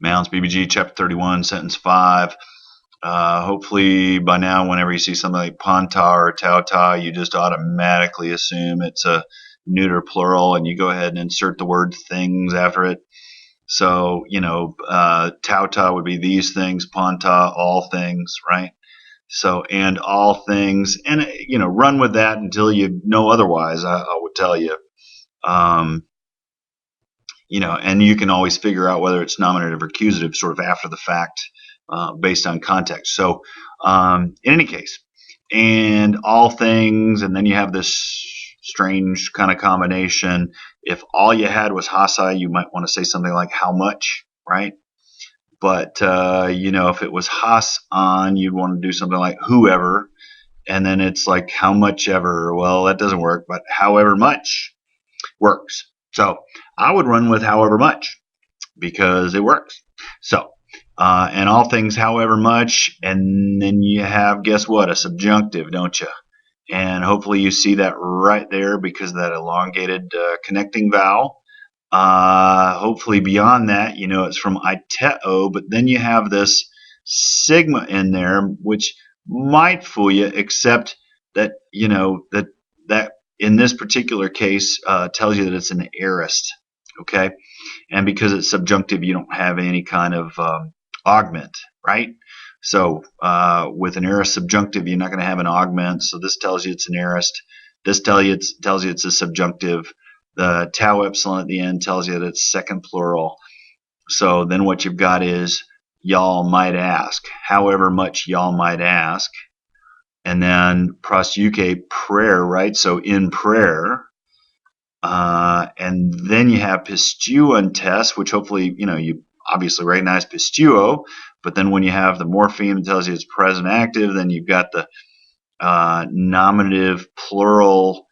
Mounce, BBG, chapter 31, sentence 5. Hopefully by now, whenever you see something like panta or tauta, you just automatically assume it's a neuter plural, and you go ahead and insert the word things after it. So, tauta would be these things, panta, all things, right? So, and all things, and, run with that until you know otherwise, I would tell you. And you can always figure out whether it's nominative or accusative sort of after the fact, based on context. So, in any case, and all things, and then you have this strange kind of combination. If all you had was hasi, you might want to say something like how much, right? But, if it was has on, you'd want to do something like whoever, and then it's like how much ever. Well, that doesn't work, but however much works. So I would run with however much because it works. So, and all things however much, and then you have, guess what, a subjunctive, don't you? And hopefully you see that right there because of that elongated connecting vowel. Hopefully beyond that, it's from iteo, but then you have this sigma in there, which might fool you, except that, that in this particular case tells you that it's an aorist, okay? And because it's subjunctive, you don't have any kind of augment, right? So with an aorist subjunctive, you're not going to have an augment, so this tells you it's an aorist. This tells you it's a subjunctive. The tau epsilon at the end tells you that it's second plural. So then what you've got is y'all might ask, however much y'all might ask. And then pros UK, prayer, right? So in prayer. And then you have pistuantes, which hopefully, you obviously recognize pistuo. But then when you have the morpheme, it tells you it's present active. Then you've got the nominative plural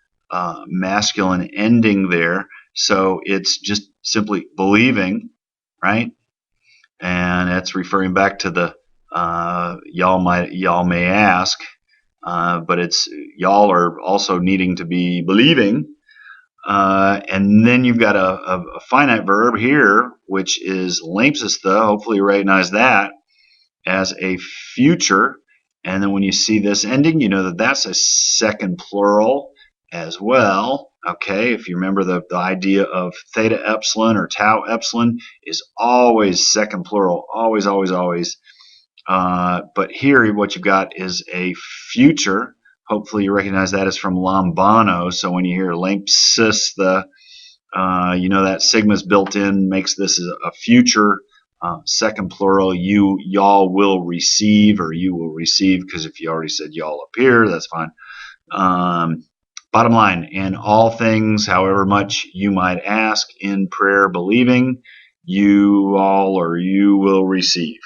masculine ending there. So it's just simply believing, right? And that's referring back to the y'all may ask. But it's y'all are also needing to be believing. And then you've got a finite verb here, which is lempsista. Hopefully you recognize that as a future. And then when you see this ending, you know that that's a second plural as well. Okay, if you remember the idea of theta epsilon or tau epsilon is always second plural, always, always, always. But here what you've got is a future. Hopefully you recognize that as from lambano. So when you hear lempsis, that sigma's built in, makes this a future second plural. Y'all will receive, or you will receive, because if you already said y'all up here, that's fine. Bottom line, in all things, however much you might ask, in prayer believing, you all or you will receive.